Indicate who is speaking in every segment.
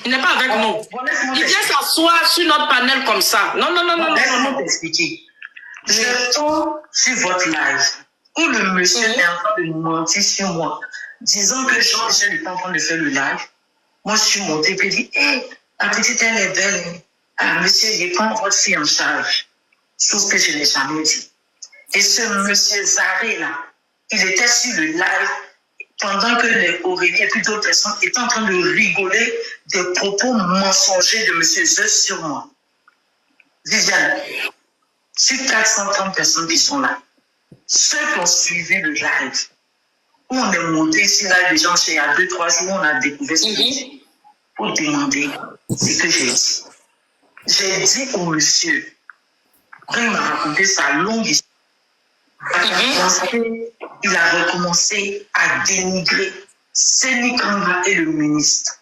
Speaker 1: Il n'est pas avec nous. Il vient s'asseoir sur notre panel comme ça. Non, non, non, non, non.
Speaker 2: Laisse-moi t'expliquer. Je tombe sur votre live où le monsieur est en train de mentir sur moi, disant que Jean-Michel est en train de faire le live. Moi, je suis montée et dit, hé, la petite, elle est belle. Ah, monsieur, il prend votre fille en charge. Chose que je n'ai jamais dit. Et ce monsieur Zaré, là, il était sur le live pendant que les Aurélie et puis d'autres personnes étaient en train de rigoler des propos mensongers de monsieur Zeus sur moi. Viviane, sur 430 personnes qui sont là, ceux qui ont suivi le live, où on est monté ici, là, les gens, il y a 2-3 jours, on a découvert ce que j'ai pour demander ce que j'ai dit. J'ai dit au monsieur, quand il m'a raconté sa longue histoire, il a recommencé à dénigrer Séni Kanga et le ministre.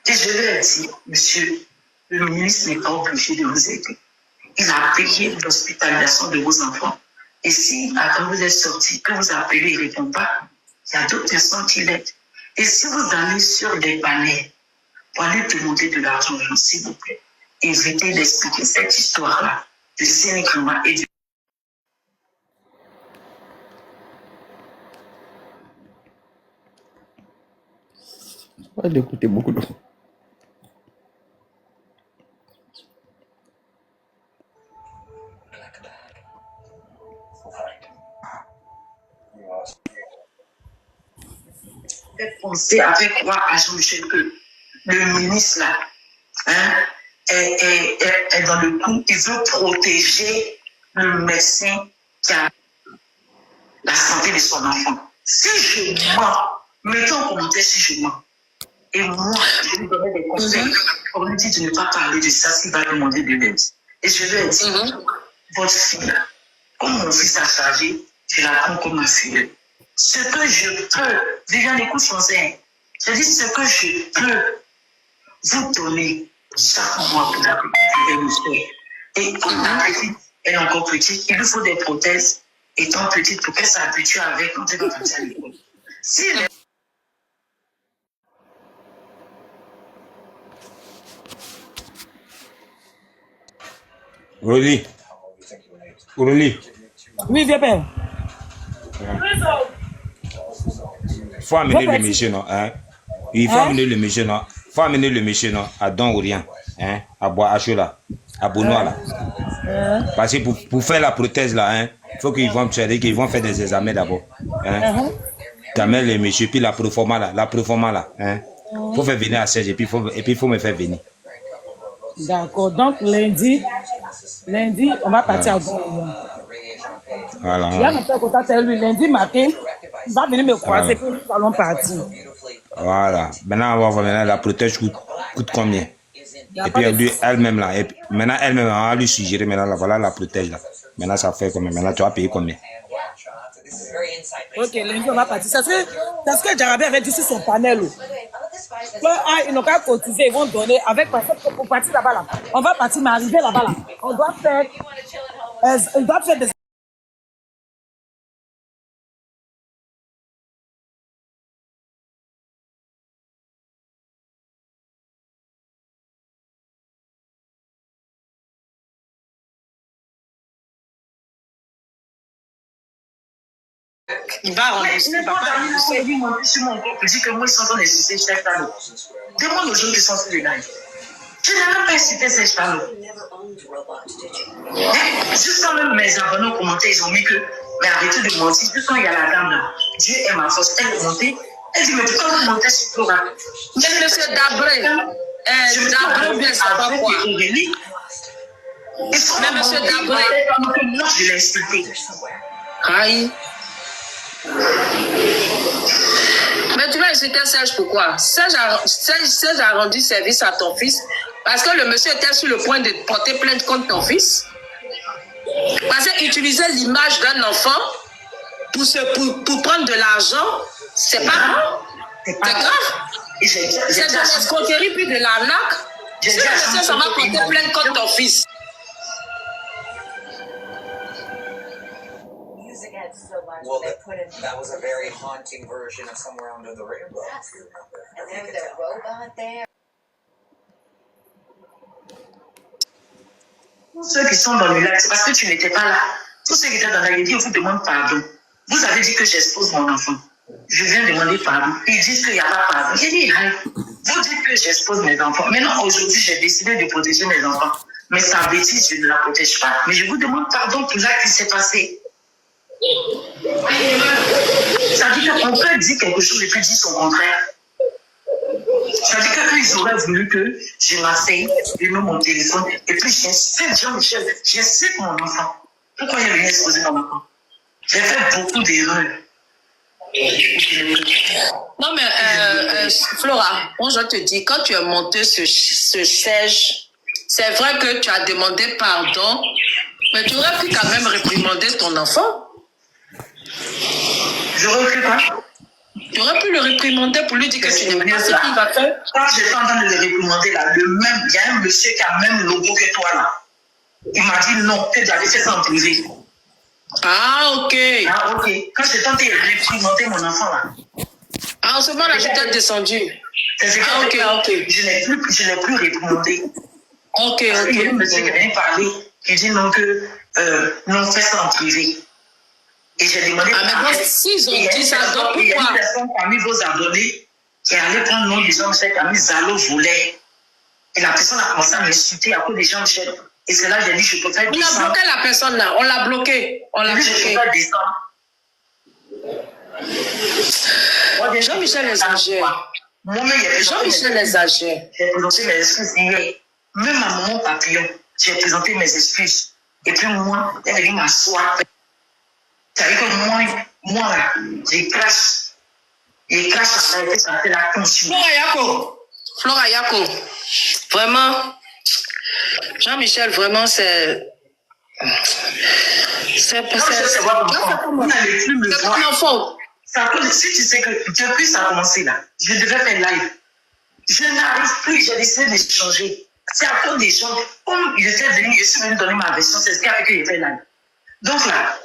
Speaker 2: Et je lui ai dit, monsieur, le ministre n'est pas obligé de vous aider. Il a payé l'hospitalisation de vos enfants. Et si, quand vous êtes sorti, que vous appelez, il ne répond pas, il y a d'autres personnes qui l'aident. Et si vous allez sur des panels pour aller demander de l'argent, s'il vous plaît, évitez d'expliquer cette histoire-là de Séni Kanga et du...
Speaker 3: On va écouter beaucoup de...
Speaker 2: Penser avec croire à Jean-Michel que le ministre là est dans le coup, il veut protéger le médecin qui a la santé de son enfant. Si je mens, mettons en commentaire si je mens. Et moi, je lui donnais des conseils. On me dit de ne pas parler de ça s'il va demander de l'aide. Et je lui ai dit, votre fille là, comme mon fils a chargé, je la prends comme ma fille. Ce que je peux, Viviane, écoute français, je dis ce que je peux vous donner chaque mois pour la petite. Et comme la petite, elle est encore petite, il lui faut des prothèses étant petite pour qu'elle s'habitue avec quand elle va partir à l'école. Si elle est...
Speaker 3: Aurélie. Aurélie.
Speaker 4: Oui, viens père.
Speaker 3: Il faut amener le monsieur, non? Hein? Il faut amener le monsieur, non? Il faut amener le monsieur, non? À Don ou rien. Hein? À Bois Hacho, là. À Bonois, là. Parce que pour faire la prothèse, là, hein, il faut qu'ils vont faire des examens d'abord. Hein? T'amènes le monsieur, puis la proforma, là. La proforma, là. Hein? Il faut faire venir à Serge, et puis il faut me faire venir.
Speaker 4: D'accord. Donc, lundi, on va partir à Bon.
Speaker 3: Voilà.
Speaker 4: Il y a notre contact avec lui. Lundi matin, il va venir me croiser, puis nous allons partir.
Speaker 3: Voilà. Maintenant, on va voir maintenant, la prothèse coûte combien? Et puis lui, elle-même là, et puis, maintenant elle-même, on va lui suggérer maintenant, là, voilà la protège là. Maintenant ça fait combien? Maintenant tu vas payer combien?
Speaker 4: Ok, lundi on va partir. C'est ce que Jarabé avait dit sur son panel. Ils n'ont qu'à cotiser, ils vont donner avec parce que pour partir là-bas là. On va partir, mais arriver là-bas là. On doit faire des...
Speaker 1: Il va rembourser. Papa,
Speaker 2: il m'a dit sur mon compte, il dit que moi, ils sont en train d'insister sur Serge Tano. Demande aux gens qui sont sur le live. Je n'ai même pas incité Serge Tano. Jusqu'à même mes abonnés ont commenté, ils ont mis que, mais arrêtez de mentir. Juste quand il y a la dame là, Dieu est ma force, elle est montée. Elle dit, mais pourquoi vous montez sur Flora?
Speaker 1: Mais monsieur Dabré, Dabré vient savoir quoi? Mais monsieur Dabré,
Speaker 2: moi je l'ai insulté.
Speaker 1: Aïe. Mais tu vas insulter Serge pourquoi? Serge a rendu service à ton fils parce que le monsieur était sur le point de porter plainte contre ton fils. Parce qu'il utilisait l'image d'un enfant pour prendre de l'argent, c'est pas grave. C'est de l'escroquerie puis de l'arnaque. Si le monsieur ça va porter plainte contre ton fils.
Speaker 5: Well, that was a very haunting version of Somewhere Under the Rainbow.
Speaker 6: And there's a robot there.
Speaker 2: Tous ceux qui sont dans le live, c'est parce que tu n'étais pas là. Tous ceux qui étaient dans la live, on vous demande pardon. Vous avez dit que j'expose mon enfant. Je viens demander pardon. Ils disent qu'il n'y a pas pardon. J'ai dit, vous dites que j'expose mes enfants. Maintenant, aujourd'hui, j'ai décidé de protéger mes enfants. Mais sa bêtise, je ne la protège pas. Mais je vous demande pardon pour l'acte qui s'est passé. Ça dit qu'on peut dire quelque chose et puis dire son contraire. Ça dit qu'ils auraient voulu que je m'asseye, je mets mon téléphone, et puis j'insulte Jean-Michel, j'insulte mon enfant. Pourquoi il venu exposer mon enfant? J'ai fait beaucoup d'erreurs.
Speaker 1: Non, mais Flora, moi je te dis, quand tu as monté ce siège, c'est vrai que tu as demandé pardon, mais tu aurais pu quand même réprimander ton enfant.
Speaker 2: J'aurais fait quoi?
Speaker 1: Tu aurais pu le réprimander pour lui dire que tu n'aimes pas ce qu'il va faire.
Speaker 2: Quand j'étais en train de le réprimander, là, il y a un monsieur qui a le même logo que toi, là. Il m'a dit non, que j'allais faire ça en privé.
Speaker 1: Ah, ok.
Speaker 2: Ah, ok. Quand j'étais en train de réprimander mon enfant, là.
Speaker 1: Ah, en ce moment-là, j'étais descendu.
Speaker 2: Ah, ok, ok. Je n'ai plus réprimandé.
Speaker 1: Ok,
Speaker 2: Il y a
Speaker 1: ok.
Speaker 2: un monsieur qui vient parler, qui dit non, que non, fais ça en privé. Et j'ai demandé.
Speaker 1: Ah, maintenant, s'ils ont dit ça, donc pourquoi?
Speaker 2: Il y a une personne parmi vos abonnés qui est allée prendre le nom des gens, qui a mis Zalo volet. Et la personne a commencé à m'insulter à cause des gens de chez. Et c'est là que j'ai dit, je peux faire descendre.
Speaker 1: On a bloqué la personne là, on l'a bloqué. On l'a bloqué.
Speaker 2: Je peux faire descendre.
Speaker 1: Jean-Michel exagère. Jean-Michel exagère.
Speaker 2: J'ai présenté mes excuses hier. Même à mon papillon, j'ai présenté mes excuses. Et puis moi, elle est venue m'asseoir. C'est-à-dire que moi là, j'ai crache. Et crache, ça fait la conscience.
Speaker 1: Flora Yako. Vraiment, Jean-Michel, vraiment, c'est. C'est
Speaker 2: vous n'allez plus me voir.
Speaker 1: ton enfant.
Speaker 2: Si tu sais que depuis ça a commencé là, je devais faire live. Je n'arrive plus, j'ai décidé de changer. C'est à cause des gens, comme je suis venu donner ma version, c'est ce qui a fait que j'ai fait live. Donc là,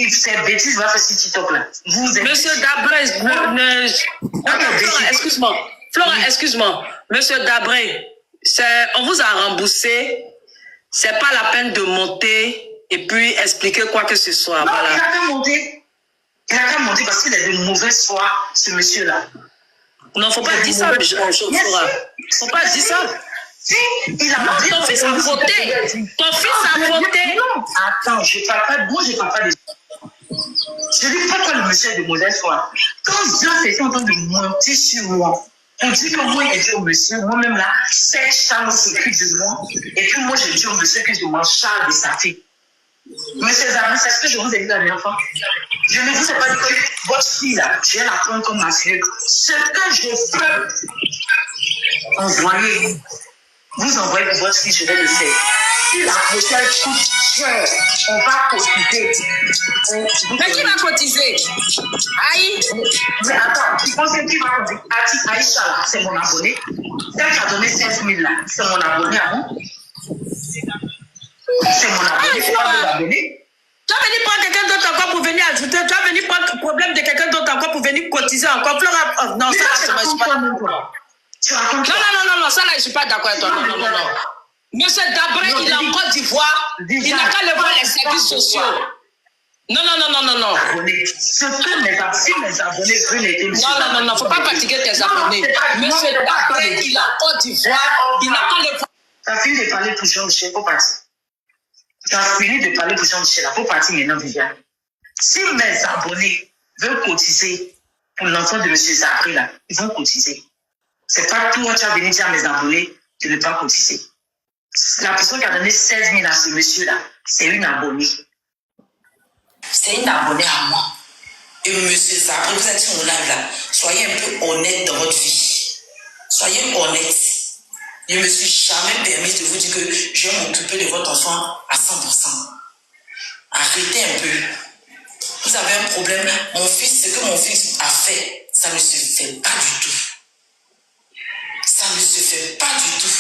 Speaker 2: cette bêtise va faire sur TikTok là.
Speaker 1: Monsieur Dabré, excuse-moi. Flora, excuse-moi. Monsieur Dabré, on vous a remboursé. C'est pas la peine de monter et puis expliquer quoi que ce soit.
Speaker 2: Non,
Speaker 1: voilà.
Speaker 2: il n'a qu'à monter. Il n'a qu'à monter parce qu'il a de mauvaises foi, ce monsieur-là.
Speaker 1: Non, faut pas dire ça, Flora. Faut pas dire ça.
Speaker 2: Si, il a
Speaker 1: non, ton fils a voté. Ton fils a voté.
Speaker 2: Non, attends, je parle pas, moi je parle pas de je dis pourquoi le monsieur est de mauvaise foi. Quand Dieu était en train de monter sur moi, on dit que moi j'ai dit au monsieur, moi-même là, c'est Charles s'occupe de moi. Et puis moi j'ai dit au monsieur que je m'en charge de sa fille. Monsieur Zarin, c'est ce que je vous ai dit la dernière fois. Je ne vous ai pas dit que votre fille là, je vais la prendre comme ma fille. Ce que je peux envoyer, vous envoyez pour votre fille, je vais le faire. Si la prochaine coûte cher, on va cotiser.
Speaker 1: Mais qui va cotiser? Aïe.
Speaker 2: Mais attends, tu penses que qui va cotiser? Aïcha, là, c'est mon abonné. Celle qui a donné 16 000 là, c'est mon abonné à moi. C'est mon abonné, c'est pas mon abonné.
Speaker 1: Tu vas venir prendre quelqu'un d'autre encore pour venir ajouter. Tu vas venir prendre le problème de quelqu'un d'autre encore pour venir cotiser encore. Flora, non, ça ne marche pas.
Speaker 2: Tu racontes quoi?
Speaker 1: Non, ça là, je ne suis pas d'accord avec toi. Non. Monsieur Dabré, il est en Côte d'Ivoire. Il n'a qu'à le voir les services sociaux. Non.
Speaker 2: Ce que mes abonnés veulent aider.
Speaker 1: Non, il ne faut pas fatiguer tes abonnés. Monsieur Dabré, il est en Côte d'Ivoire. Il n'a qu'à le voir.
Speaker 2: Tu as fini de parler pour Jean-Michel, faut partir. Tu as fini de parler pour Jean-Michel, faut partir maintenant, Viviane. Si mes abonnés veulent cotiser pour l'enfant de M. Zabré, là, ils vont cotiser. C'est pas toi qui as venu dire à mes abonnés de ne pas cotiser. La personne qui a donné 16 000 à ce monsieur-là, c'est une abonnée. C'est une abonnée à moi. Et monsieur Zabré, vous êtes sur mon live là. Soyez un peu honnête dans votre vie. Soyez honnête. Je ne me suis jamais permis de vous dire que je vais m'occuper de votre enfant à 100%. Arrêtez un peu. Vous avez un problème. Mon fils, ce que mon fils a fait, ça ne se fait pas du tout. Ça ne se fait pas du tout.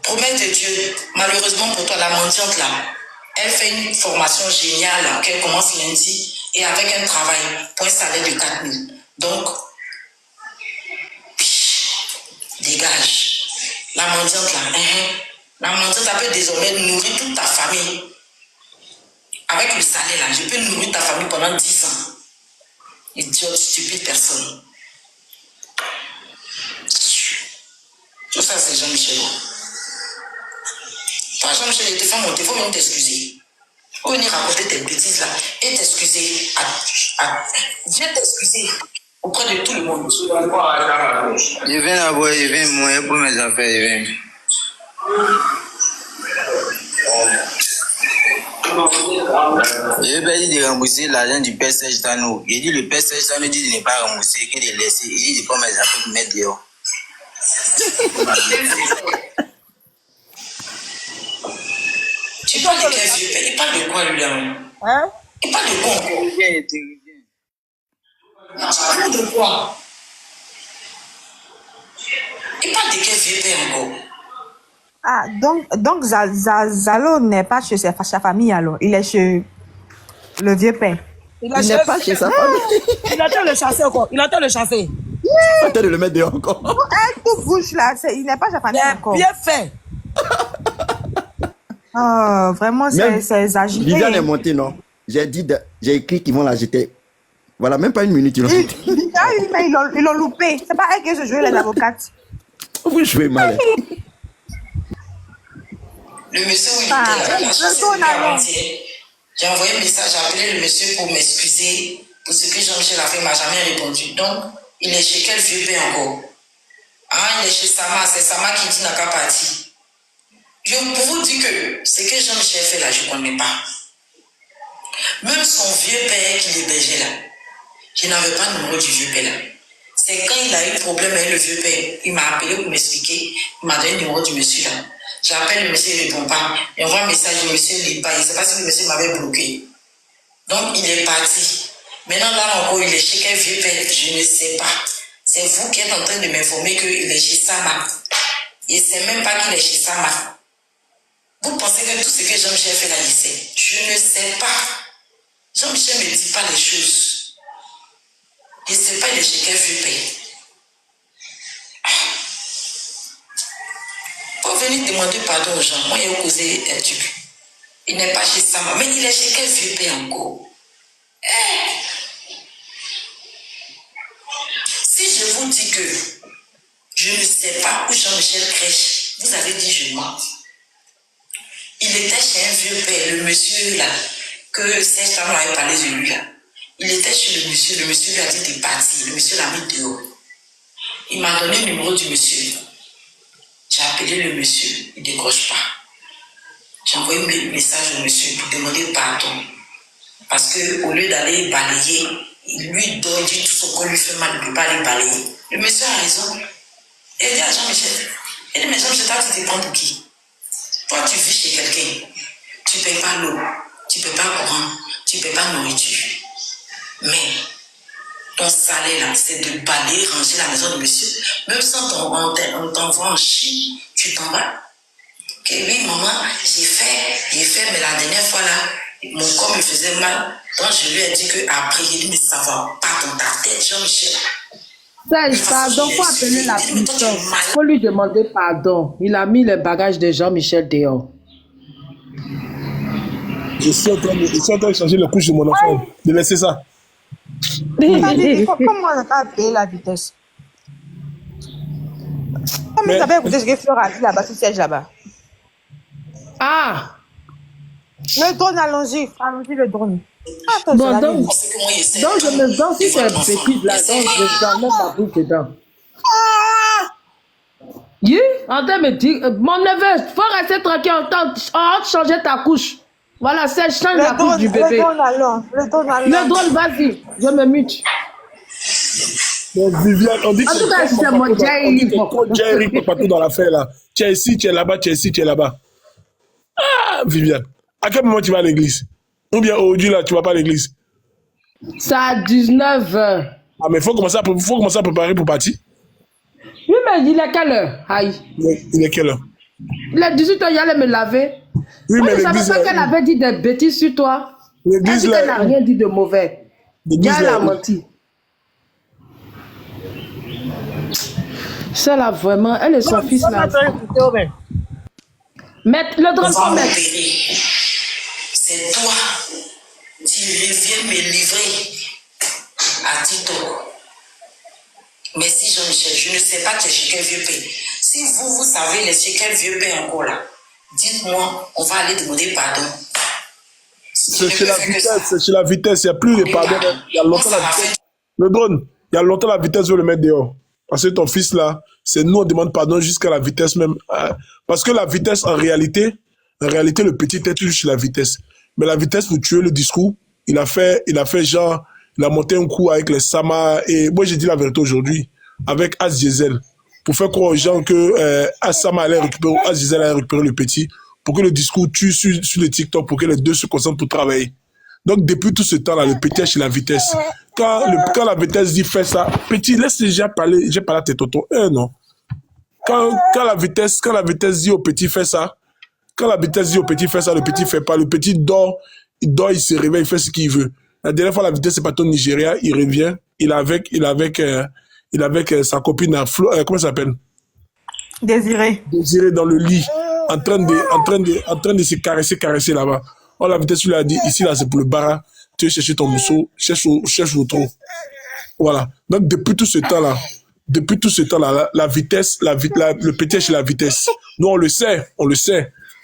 Speaker 2: Promesse de Dieu, malheureusement pour toi, la mendiante là, elle fait une formation géniale qu'elle commence lundi et avec un travail pour un salaire de 4 000. Donc, dégage. La La mendiante là, la mendiante peut désormais nourrir toute ta famille. Avec le salaire là, je peux nourrir ta famille pendant 10 ans. Idiote, stupide personne. Tout ça, c'est Jean-Michel. Toi, Jean-Michel, je te fais monter, il faut même t'excuser. Il faut venir raconter tes bêtises là et t'excuser. Viens t'excuser auprès de tout le monde.
Speaker 6: Je viens d'abord, je viens mourir pour mes affaires, je viens. Je vais dire de rembourser l'argent du père Serge Tano. Il dit le père Serge Tano dit de ne pas rembourser, que de laisser. Il dit de prendre mes affaires pour mettre dehors.
Speaker 2: Tu parles de quel vieux père? Il parle de quoi lui là?
Speaker 4: Hein?
Speaker 2: Il parle de quoi encore? Tu parles de quoi? Il parle de quel vieux père encore?
Speaker 7: Ah, donc Zalo n'est pas chez sa famille alors. Il est chez le vieux père.
Speaker 4: Il
Speaker 8: n'est pas chez sa famille.
Speaker 4: Il attend le chasser encore. Il attend le chasser.
Speaker 8: Il attend de le mettre dehors encore.
Speaker 7: Elle tout bouge là. Il n'est pas chez sa famille encore.
Speaker 4: Bien fait.
Speaker 7: Oh, vraiment, c'est agité.
Speaker 8: Viviane est montée, non? J'ai écrit qu'ils vont la jeter. Voilà, même pas une minute.
Speaker 7: Mais ils l'ont loupé. C'est pas elle qui se jouait les avocates.
Speaker 8: Vous jouez mal.
Speaker 2: Le monsieur où il était là, j'ai envoyé un message, j'ai appelé le monsieur pour m'excuser pour ce que Jean-Michel a fait, il m'a jamais répondu. Donc, il est chez quel vieux père encore? Ah, il est chez Sama, c'est Sama qui dit n'a qu'à partir. Je peux vous dire que ce que Jean-Michel fait là, je ne connais pas. Même son vieux père qui l'hébergeait là, je n'avais pas le numéro du vieux père là. C'est quand il a eu problème avec le vieux père, il m'a appelé pour m'expliquer, il m'a donné le numéro du monsieur là. J'appelle le monsieur, il ne répond pas. Il envoie un message, le monsieur ne lit pas. Il ne sait pas si le monsieur m'avait bloqué. Donc, il est parti. Maintenant, là encore, il est chez quel vieux père? Je ne sais pas. C'est vous qui êtes en train de m'informer qu'il est chez Sama. Il ne sait même pas qu'il est chez Sama. Vous pensez que tout ce que Jean-Michel fait là, il sait? Je ne sais pas. Jean-Michel ne me dit pas les choses. Je ne sais pas, il est chez quel vieux père. Pour venir demander pardon aux gens, moi, j'ai causé un truc. Il n'est pas chez Sama, mais il est chez quel vieux père encore? Si je vous dis que je ne sais pas où Jean-Michel crèche, vous avez dit je mens. Il était chez un vieux père, le monsieur là, que Serge Tano avait parlé de lui là. Il était chez le monsieur lui a dit de partir, le monsieur l'a mis dehors. Il m'a donné le numéro du monsieur. J'ai appelé le monsieur, il ne décroche pas. J'ai envoyé un message au monsieur pour demander pardon. Parce qu'au lieu d'aller balayer, il lui donne, il dit tout son corps lui fait mal, il ne peut pas aller balayer. Le monsieur a raison. Il dit à Jean-Michel, il dit, mais Jean-Michel, toi, tu te prends pour qui? Toi, tu vis chez quelqu'un, tu ne payes pas l'eau, tu ne payes pas courant, tu ne payes pas nourriture. Mais ton salaire, là, c'est de balayer, ranger la maison de monsieur. Même sans on t'envoie en Chine, tu t'en vas. Que oui, maman, j'ai fait, mais la dernière fois, là, mon corps me faisait mal. Donc, je lui ai dit qu'après, il dit, mais ça va pas dans ta tête, Jean-Michel.
Speaker 9: Serge, pardon, faut appeler la puissance. Faut lui demander pardon. Il a mis les bagages de Jean-Michel dehors.
Speaker 10: Je suis en train de changer le couche de mon enfant. De laisser ça.
Speaker 7: Comment on n'a pas payé la vitesse? Comment ça va écouter ce que Fleur a dit là-bas, ce siège là-bas?
Speaker 9: Ah!
Speaker 7: Le drone, allons-y. Allons-y, le drone.
Speaker 9: Bon, donc je me donne si c'est un petit là, donc je vais mettre ma bouche dedans. Oui, en train de me dire, mon neveu, faut rester tranquille, on changer ta couche. Voilà, c'est change la couche du bébé. Le drone, vas-y, je me mute.
Speaker 10: Donc, Viviane, on dit que
Speaker 9: en tout cas, c'est mon
Speaker 10: Jerry partout dans l'affaire là. Tu es ici, tu es là-bas, tu es ici, tu es là-bas. Ah, Viviane, à quel moment tu vas à l'église? Ou bien aujourd'hui là, tu vas pas à l'église?
Speaker 9: C'est à 19h.
Speaker 10: Ah, mais faut commencer à préparer pour partir.
Speaker 9: Oui, mais il est quelle heure? Aïe.
Speaker 10: Il est quelle heure?
Speaker 9: Il est 18h, il allait me laver.
Speaker 10: Oui,
Speaker 9: moi,
Speaker 10: mais
Speaker 9: je ne savais pas qu'elle avait dit des bêtises sur toi.
Speaker 10: L'église là.
Speaker 9: Elle n'a rien dit de mauvais. Elle a menti. C'est là vraiment, elle et son fils là. Mais le drone faut mettre.
Speaker 2: C'est toi. Tu reviens me livrer à TikTok. Merci Jean-Michel. Je ne sais pas tu es chez quel vieux père. Si vous savez chez quel vieux père encore là, dites-moi, on va aller demander pardon.
Speaker 10: C'est chez la vitesse, il n'y a plus de pardon. Il y a longtemps la vitesse. Le drone, il y a longtemps la vitesse veut le mettre dehors. Parce que ton fils là, c'est nous on demande pardon jusqu'à la vitesse même. Parce que la vitesse en réalité, le petit est toujours chez la vitesse. Mais la vitesse pour tuer le discours, il a fait genre, il a monté un coup avec les Sama et moi j'ai dit la vérité aujourd'hui, avec As Diesel, pour faire croire aux gens que As Sama allait récupérer, As Diesel allait récupérer le petit, pour que le discours tue sur le TikTok, pour que les deux se concentrent pour travailler. Donc depuis tout ce temps-là, le petit est chez la vitesse. Quand la vitesse dit fais ça, petit, laisse déjà parler, j'ai parlé à tes tontons. Non. Quand la vitesse dit au petit fais ça, le petit fait pas. Le petit dort, il se réveille, il fait ce qu'il veut. La dernière fois, la vitesse, c'est pas ton Nigeria, il revient, il est avec sa copine, comment ça s'appelle?
Speaker 7: Désiré
Speaker 10: dans le lit, en train de se caresser là-bas. Oh, la vitesse, lui a dit, ici, là, c'est pour le bara. Tu veux chercher ton mousseau, cherche le trou. Voilà. Donc, depuis tout ce temps-là, la vitesse, le petit est chez la vitesse. Nous, on le sait.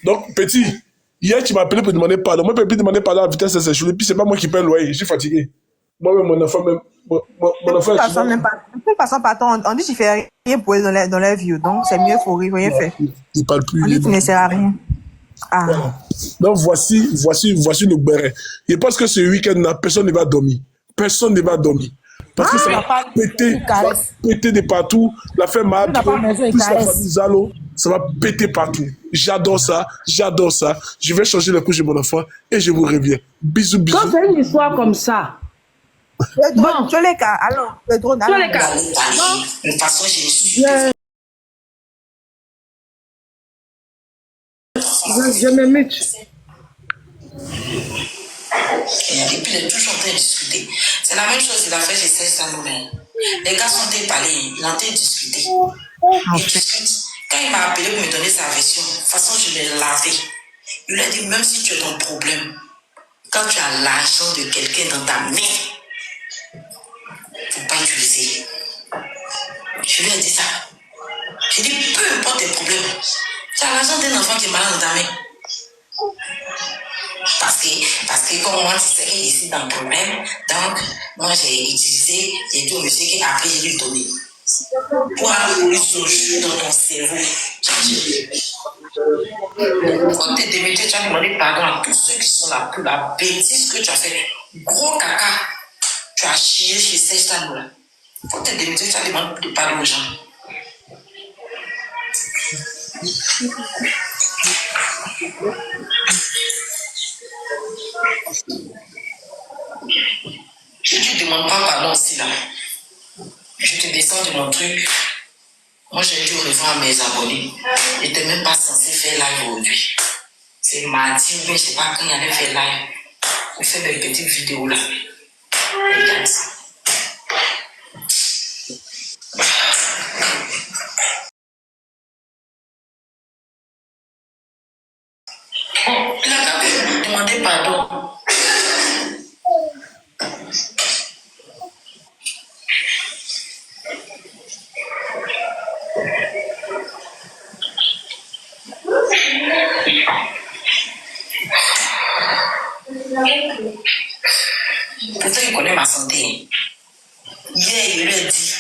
Speaker 10: Donc, petit, hier, tu m'as appelé pour demander pardon. Moi, je peux plus demander pardon à la vitesse, c'est puis c'est pas moi qui paye le loyer. Je suis fatigué. Moi-même, mon enfant, De
Speaker 7: toute façon, pardon, on dit que tu fais rien pour eux dans leur vie. Donc, c'est mieux, il faut rien faire.
Speaker 10: Il parle plus.
Speaker 7: On dit que tu ne sers à rien. Ah.
Speaker 10: Voilà. Donc, voici le béret. Je pense que ce week-end-là, personne ne va dormir. Parce que ça va péter de partout. La femme m'a appris, plus la famille Zalo, ça va péter partout. J'adore ça. Je vais changer la couche de mon enfant et je vous reviens. Bisous.
Speaker 9: Quand c'est une histoire comme ça.
Speaker 7: Bon, tu les cas. Alors, le drone.
Speaker 9: Tu les cas.
Speaker 2: De toute façon,
Speaker 9: Je me mute.
Speaker 2: Et puis, il est toujours en train de discuter. C'est la même chose qu'il a fait, j'essaie ça nous-mêmes. Les gars sont parlés, ils ont en train de discuter. Ils discutent. Quand il m'a appelé pour me donner sa version, de toute façon, je l'ai lavé. Il lui a dit, même si tu as ton problème, quand tu as l'argent de quelqu'un dans ta main, il ne faut pas utiliser. Je lui ai dit ça. J'ai dit, peu importe tes problèmes, tu as l'argent d'un enfant qui est malade dans ta main. Parce que comme moi, tu sais qu'il est ici dans le problème, donc moi j'ai utilisé, j'ai dit au monsieur qu'après je lui ai donné. Pour avoir son jus dans ton cerveau. Quand tu es démété, tu as demandé pardon à tous ceux qui sont là pour la bêtise que tu as fait. Gros caca, tu as chié chez ces gens-là. Quand tu es démété, tu as demandé pardon aux gens. Je ne te demande pas pardon aussi là. Je te descends de mon truc. Moi j'ai dit au revoir à mes abonnés. Je n'étais même pas censé faire live aujourd'hui. C'est mardi, mais je ne sais pas quand il allait faire live. Je fais des petites vidéos là. Regarde ça. Il a quand même demandé pardon. Pourtant, il connaît ma santé. Hier, il lui a dit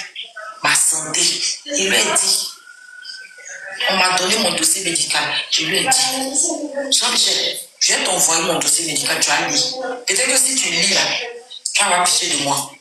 Speaker 2: ma santé. Il lui a dit. On m'a donné mon dossier médical. Je lui ai dit, Jean-Michel, je vais t'envoyer mon dossier médical, tu as lu. Peut-être que si tu lis là, tu vas avoir pitié de moi.